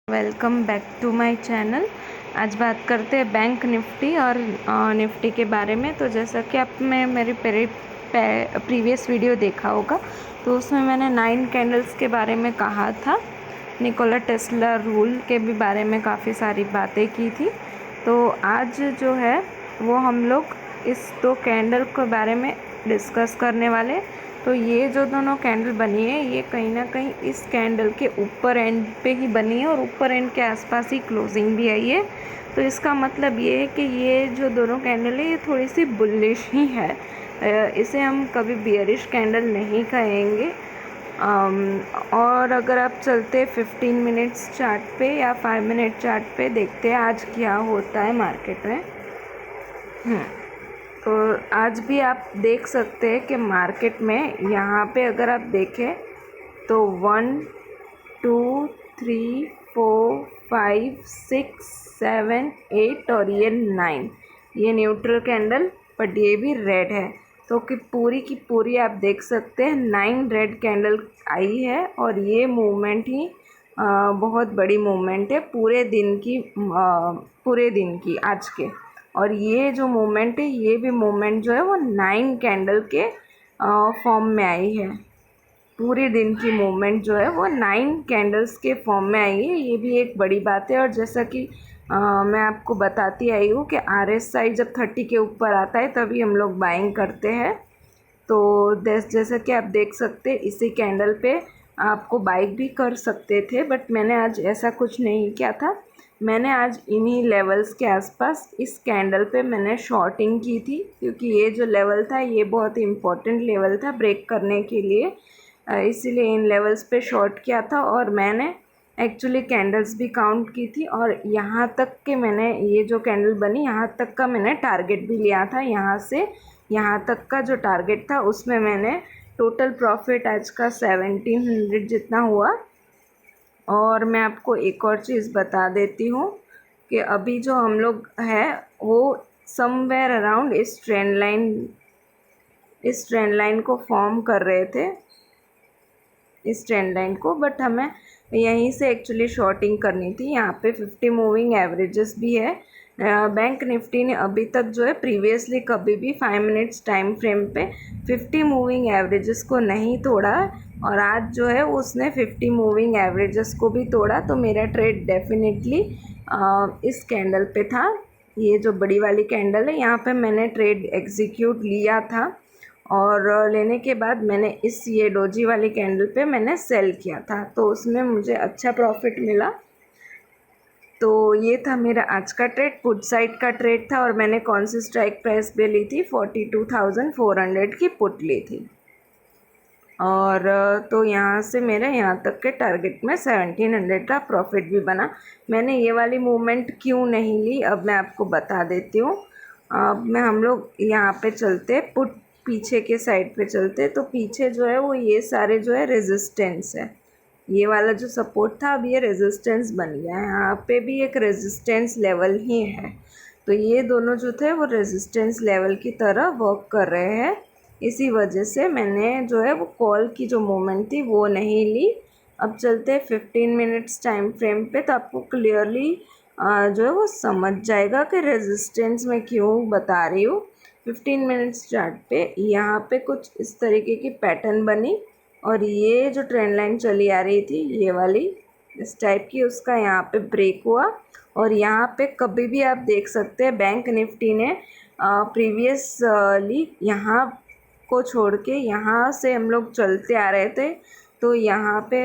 Welcome back to my channel. आज बात करते हैं बैंक निफ्टी और निफ्टी के बारे में। तो जैसा कि आपने मेरी प्रीवियस वीडियो देखा होगा, तो उसमें मैंने 9 कैंडल्स के बारे में कहा था। निकोला टेस्ला रूल के भी बारे में काफ़ी सारी बातें की थी। तो आज जो है वो हम लोग इस 2 कैंडल के बारे में डिस्कस करने वाले। तो ये जो दोनों कैंडल बनी है, ये कहीं ना कहीं इस कैंडल के ऊपर एंड पे ही बनी है और ऊपर एंड के आसपास ही क्लोजिंग भी आई है। तो इसका मतलब ये है कि ये जो दोनों कैंडल है ये थोड़ी सी बुलिश ही है। इसे हम कभी बियरिश कैंडल नहीं कहेंगे। और अगर आप चलते 15 मिनट्स चार्ट पे या 5 मिनट चार्ट पे देखते हैं आज क्या होता है मार्केट में। तो आज भी आप देख सकते हैं कि मार्केट में यहाँ पे अगर आप देखें तो 1 2 3 4 5 6 7 8 और ये 9, ये न्यूट्रल कैंडल, बट ये भी रेड है। तो कि पूरी की पूरी आप देख सकते हैं 9 रेड कैंडल आई है और ये मूवमेंट ही बहुत बड़ी मूवमेंट है पूरे दिन की आज के। और ये जो मूवमेंट है, ये भी मूवमेंट जो है वो 9 कैंडल के फॉर्म में आई है। पूरे दिन की मूवमेंट जो है वो 9 कैंडल्स के फॉर्म में आई है। ये भी एक बड़ी बात है। और जैसा कि मैं आपको बताती आई हूँ कि RSI जब 30 के ऊपर आता है तभी हम लोग बाइंग करते हैं। तो जैसा कि आप देख सकते हैं इसी कैंडल पे आपको बाइक भी कर सकते थे, बट मैंने आज ऐसा कुछ नहीं किया था। मैंने आज इन्हीं लेवल्स के आसपास इस कैंडल पे मैंने शॉर्टिंग की थी, क्योंकि ये जो लेवल था ये बहुत ही इम्पोर्टेंट लेवल था ब्रेक करने के लिए। इसीलिए इन लेवल्स पे शॉर्ट किया था और मैंने एक्चुअली कैंडल्स भी काउंट की थी। और यहाँ तक के मैंने ये जो कैंडल बनी यहाँ तक का मैंने टारगेट भी लिया था। यहाँ से यहाँ तक का जो टारगेट था उसमें मैंने टोटल प्रॉफिट आज का 1700 जितना हुआ। और मैं आपको एक और चीज़ बता देती हूँ कि अभी जो हम लोग हैं वो समवेयर अराउंड इस ट्रेंड लाइन को फॉर्म कर रहे थे, इस ट्रेंड लाइन को, बट हमें यहीं से एक्चुअली शॉर्टिंग करनी थी। यहाँ पे 50 मूविंग एवरेजेस भी है। बैंक निफ्टी ने अभी तक जो है प्रीवियसली कभी भी 5 मिनट्स टाइम फ्रेम पे 50 मूविंग एवरेजेस को नहीं तोड़ा, और आज जो है उसने 50 मूविंग एवरेजेस को भी तोड़ा। तो मेरा ट्रेड डेफिनेटली इस कैंडल पे था। ये जो बड़ी वाली कैंडल है यहाँ पे मैंने ट्रेड एग्जीक्यूट लिया था, और लेने के बाद मैंने ये डोजी वाली कैंडल पे मैंने सेल किया था, तो उसमें मुझे अच्छा प्रॉफिट मिला। तो ये था मेरा आज का ट्रेड, पुट साइड का ट्रेड था। और मैंने कौन सी स्ट्राइक प्राइस पे ली थी, 42,400 की पुट ली थी। और तो यहाँ से मेरे यहाँ तक के टारगेट में 1700 का प्रॉफिट भी बना। मैंने ये वाली मूवमेंट क्यों नहीं ली अब मैं आपको बता देती हूँ। अब हम लोग यहाँ पे चलते, पुट पीछे के साइड पे चलते, तो पीछे जो है वो ये सारे जो है रेजिस्टेंस है। ये वाला जो सपोर्ट था अब ये रेजिस्टेंस बन गया है। यहाँ पे भी एक रेजिस्टेंस लेवल ही है। तो ये दोनों जो थे वो रेजिस्टेंस लेवल की तरह वर्क कर रहे हैं। इसी वजह से मैंने जो है वो कॉल की जो मूवमेंट थी वो नहीं ली। अब चलते हैं 15 मिनट्स टाइम फ्रेम पे, तो आपको क्लियरली जो है वो समझ जाएगा कि रेजिस्टेंस में क्यों बता रही हूँ। 15 मिनट्स चार्ट पे यहाँ पे कुछ इस तरीके की पैटर्न बनी, और ये जो ट्रेंड लाइन चली आ रही थी ये वाली इस टाइप की, उसका यहाँ पे ब्रेक हुआ। और यहाँ पे कभी भी आप देख सकते हैं बैंक निफ्टी ने प्रीवियसली यहाँ को छोड़ के यहाँ से हम लोग चलते आ रहे थे, तो यहाँ पे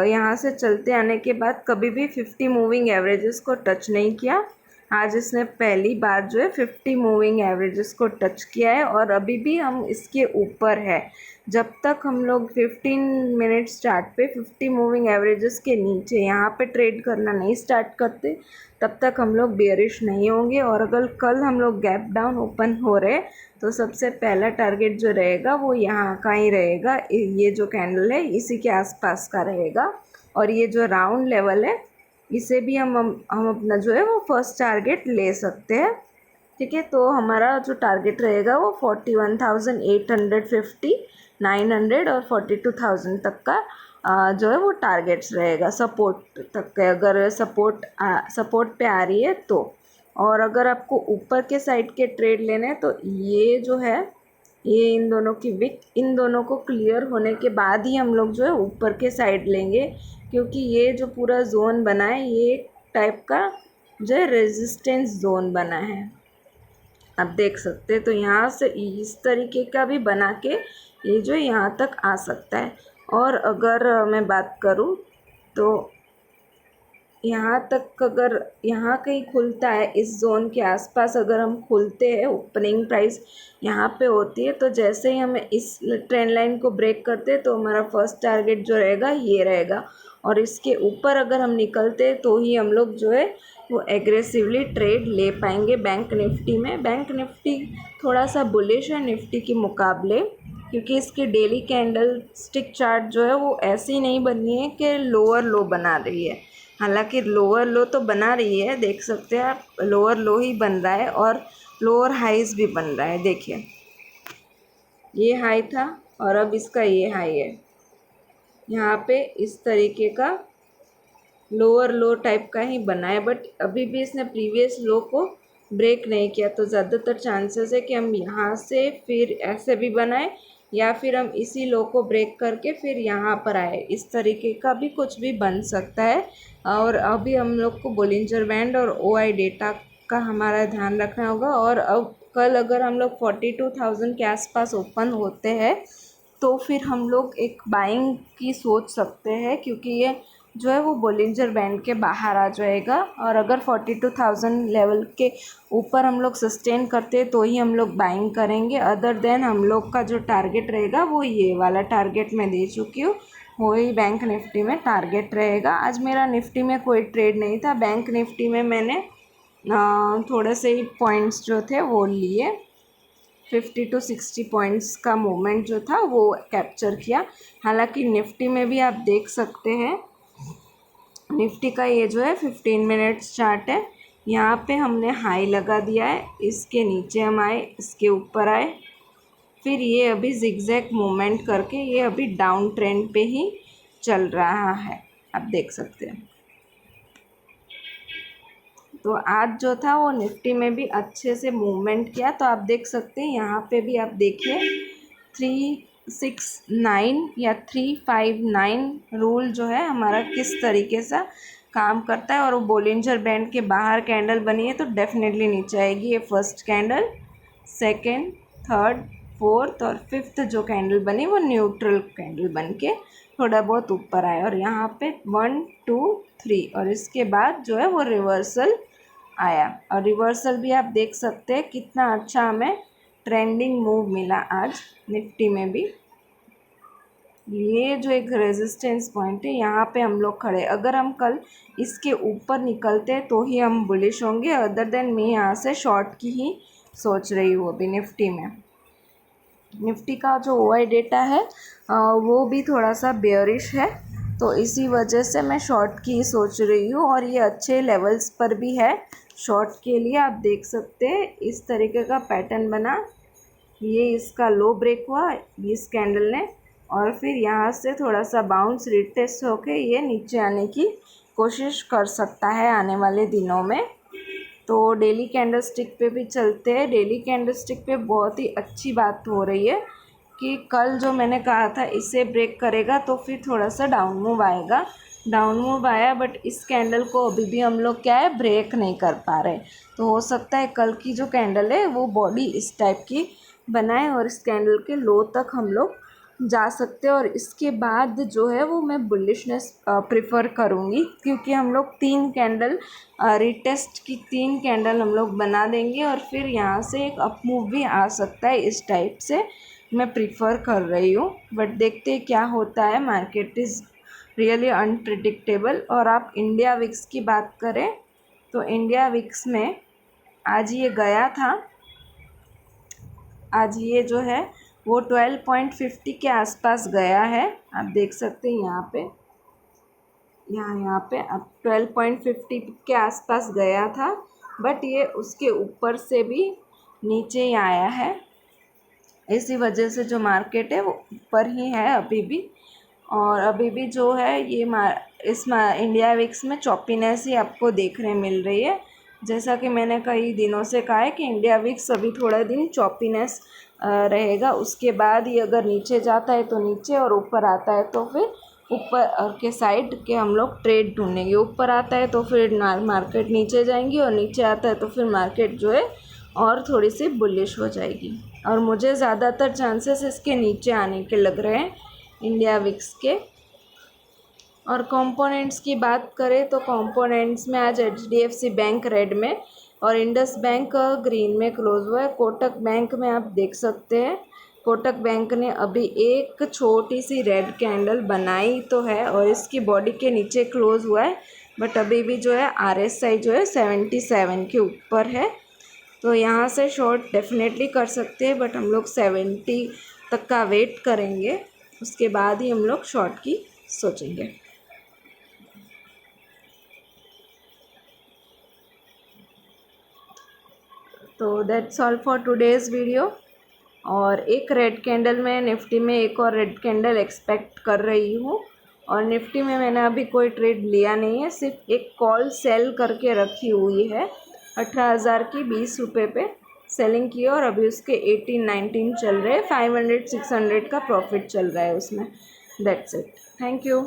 यहाँ से चलते आने के बाद कभी भी 50 मूविंग एवरेजेस को टच नहीं किया। आज इसने पहली बार जो है 50 मूविंग एवरेजेस को टच किया है, और अभी भी हम इसके ऊपर है। जब तक हम लोग 15 मिनट्स चार्ट पे 50 मूविंग एवरेजेस के नीचे यहाँ पे ट्रेड करना नहीं स्टार्ट करते, तब तक हम लोग बेयरिश नहीं होंगे। और अगर कल हम लोग गैप डाउन ओपन हो रहे तो सबसे पहला टारगेट जो रहेगा वो यहाँ का ही रहेगा। ये जो कैंडल है इसी के आसपास का रहेगा, और ये जो राउंड लेवल है इसे भी हम अपना जो है वो फर्स्ट टारगेट ले सकते हैं। ठीक है, तो हमारा जो टारगेट रहेगा वो 41,850, 900 और 42,000 तक का जो है वो टारगेट्स रहेगा सपोर्ट तक के, अगर सपोर्ट पे आ रही है तो। और अगर आपको ऊपर के साइड के ट्रेड लेने हैं तो ये जो है, ये इन दोनों की विक, इन दोनों को क्लियर होने के बाद ही हम लोग जो है ऊपर के साइड लेंगे, क्योंकि ये जो पूरा जोन बना है ये एक टाइप का जो है रेजिस्टेंस जोन बना है, आप देख सकते हैं। तो यहाँ से इस तरीके का भी बना के ये जो यहाँ तक आ सकता है। और अगर मैं बात करूँ तो यहाँ तक अगर यहाँ कहीं खुलता है, इस जोन के आसपास अगर हम खुलते हैं, ओपनिंग प्राइस यहाँ पे होती है, तो जैसे ही हमें इस ट्रेंड लाइन को ब्रेक करते हैं तो हमारा फर्स्ट टारगेट जो रहेगा ये रहेगा। और इसके ऊपर अगर हम निकलते हैं तो ही हम लोग जो है वो एग्रेसिवली ट्रेड ले पाएंगे बैंक निफ्टी में। बैंक निफ्टी थोड़ा सा बुलिश है निफ्टी के मुकाबले, क्योंकि इसकी डेली कैंडल स्टिक चार्ट जो है वो ऐसी नहीं बनी है कि लोअर लो बना रही है। हालांकि लोअर लो तो बना रही है, देख सकते हैं आप, लोअर लो ही बन रहा है और लोअर हाईज भी बन रहा है। देखिए ये हाई था और अब इसका ये हाई है, यहाँ पे इस तरीके का लोअर लो टाइप का ही बना है, बट अभी भी इसने प्रीवियस लो को ब्रेक नहीं किया। तो ज़्यादातर चांसेस है कि हम यहाँ से फिर ऐसे भी बनाए या फिर हम इसी लो को ब्रेक करके फिर यहाँ पर आए, इस तरीके का भी कुछ भी बन सकता है। और अभी हम लोग को बोलिंजर बैंड और ओआई डेटा का हमारा ध्यान रखना होगा। और अब कल अगर हम लोग 42,000 के आसपास ओपन होते हैं तो फिर हम लोग एक बाइंग की सोच सकते हैं, क्योंकि ये जो है वो बोलिंजर बैंड के बाहर आ जाएगा। और अगर 42,000 लेवल के ऊपर हम लोग सस्टेन करते हैं तो ही हम लोग बाइंग करेंगे। अदर देन हम लोग का जो टारगेट रहेगा वो ये वाला टारगेट मैं दे चुकी हूँ, वही बैंक निफ्टी में टारगेट रहेगा। आज मेरा निफ्टी में कोई ट्रेड नहीं था, बैंक निफ्टी में मैंने थोड़े से ही पॉइंट्स जो थे वो लिए, 50 to 60 पॉइंट्स का मूवमेंट जो था वो कैप्चर किया। हालांकि निफ्टी में भी आप देख सकते हैं, निफ्टी का ये जो है 15 मिनट्स चार्ट है, यहाँ पे हमने हाई लगा दिया है, इसके नीचे हम आए, इसके ऊपर आए, फिर ये अभी जिगजैग मूवमेंट करके ये अभी डाउन ट्रेंड पे ही चल रहा है, आप देख सकते हैं। तो आज जो था वो निफ्टी में भी अच्छे से मूवमेंट किया, तो आप देख सकते हैं यहाँ पे भी आप देखिए 369 या 359 रूल जो है हमारा किस तरीके से काम करता है। और वो बोलिंजर बैंड के बाहर कैंडल बनी है तो डेफिनेटली नीचे आएगी। ये first candle, second, third, fourth और फिफ्थ जो कैंडल बनी वो न्यूट्रल कैंडल बन के थोड़ा बहुत ऊपर आया। और यहाँ पे 1 2 3 और इसके बाद जो है वो रिवर्सल आया। और रिवर्सल भी आप देख सकते हैं कितना अच्छा हमें ट्रेंडिंग मूव मिला आज निफ्टी में भी। ये जो एक रेजिस्टेंस पॉइंट है यहाँ पे हम लोग खड़े, अगर हम कल इसके ऊपर निकलते हैं तो ही हम बुलिश होंगे। अदर देन मैं यहाँ से शॉर्ट की ही सोच रही हूँ अभी निफ्टी में। निफ्टी का जो ओआई डेटा है वो भी थोड़ा सा बेयरिश है, तो इसी वजह से मैं शॉर्ट की सोच रही हूँ। और ये अच्छे लेवल्स पर भी है शॉर्ट के लिए, आप देख सकते हैं इस तरीके का पैटर्न बना, ये इसका लो ब्रेक हुआ इस कैंडल ने, और फिर यहाँ से थोड़ा सा बाउंस रिटेस्ट होके ये नीचे आने की कोशिश कर सकता है आने वाले दिनों में। तो डेली कैंडल स्टिक पे भी चलते हैं। डेली कैंडल स्टिक पे बहुत ही अच्छी बात हो रही है कि कल जो मैंने कहा था इसे ब्रेक करेगा तो फिर थोड़ा सा डाउन मूव आएगा, डाउन मूव आया, बट इस कैंडल को अभी भी हम लोग क्या है ब्रेक नहीं कर पा रहे। तो हो सकता है कल की जो कैंडल है वो बॉडी इस टाइप की बनाए और इस कैंडल के लो तक हम लोग जा सकते हैं। और इसके बाद जो है वो मैं बुलिशनेस प्रेफर करूँगी, क्योंकि हम लोग 3 कैंडल रिटेस्ट की 3 कैंडल हम लोग बना देंगे और फिर यहाँ से एक अप मूव भी आ सकता है, इस टाइप से मैं प्रीफर कर रही हूँ। बट देखते हैं क्या होता है, मार्केट इज़ रियली अनप्रिडिक्टेबल। और आप इंडिया विक्स की बात करें तो इंडिया विक्स में आज ये गया था, आज ये जो है वो 12.50 के आसपास गया है, आप देख सकते हैं यहाँ पे, यहाँ पे अब 12.50 के आसपास गया था, बट ये उसके ऊपर से भी नीचे ही आया है। इसी वजह से जो मार्केट है वो ऊपर ही है अभी भी। और अभी भी जो है ये इंडिया विक्स में चॉपीनेस ही आपको देखने मिल रही है। जैसा कि मैंने कई दिनों से कहा है कि इंडिया विक्स अभी थोड़ा दिन चॉपीनेस रहेगा, उसके बाद ये अगर नीचे जाता है तो नीचे और ऊपर आता है तो फिर ऊपर के साइड के हम लोग ट्रेड ढूंढेंगे। ऊपर आता है तो फिर मार्केट नीचे जाएंगी और नीचे आता है तो फिर मार्केट जो है और थोड़ी सी बुलिश हो जाएगी। और मुझे ज़्यादातर चांसेस इसके नीचे आने के लग रहे हैं इंडिया विक्स के। और कंपोनेंट्स की बात करें तो कंपोनेंट्स में आज HDFC बैंक रेड में और इंडस बैंक ग्रीन में क्लोज हुआ है। कोटक बैंक में आप देख सकते हैं, कोटक बैंक ने अभी एक छोटी सी रेड कैंडल बनाई तो है और इसकी बॉडी के नीचे क्लोज हुआ है, बट अभी भी जो है RSI जो है 77 के ऊपर है। तो यहाँ से शॉर्ट डेफिनेटली कर सकते हैं, बट हम लोग 70 तक का वेट करेंगे, उसके बाद ही हम लोग शॉर्ट की सोचेंगे। तो that's all for today's video. और एक रेड कैंडल में निफ्टी में एक और रेड कैंडल एक्सपेक्ट कर रही हूँ। और निफ्टी में मैंने अभी कोई ट्रेड लिया नहीं है, सिर्फ एक कॉल सेल करके रखी हुई है 18,000 की 20 रुपये पे सेलिंग की, और अभी उसके 18-19 चल रहे हैं, 500-600 का प्रॉफिट चल रहा है उसमें। That's it, thank you.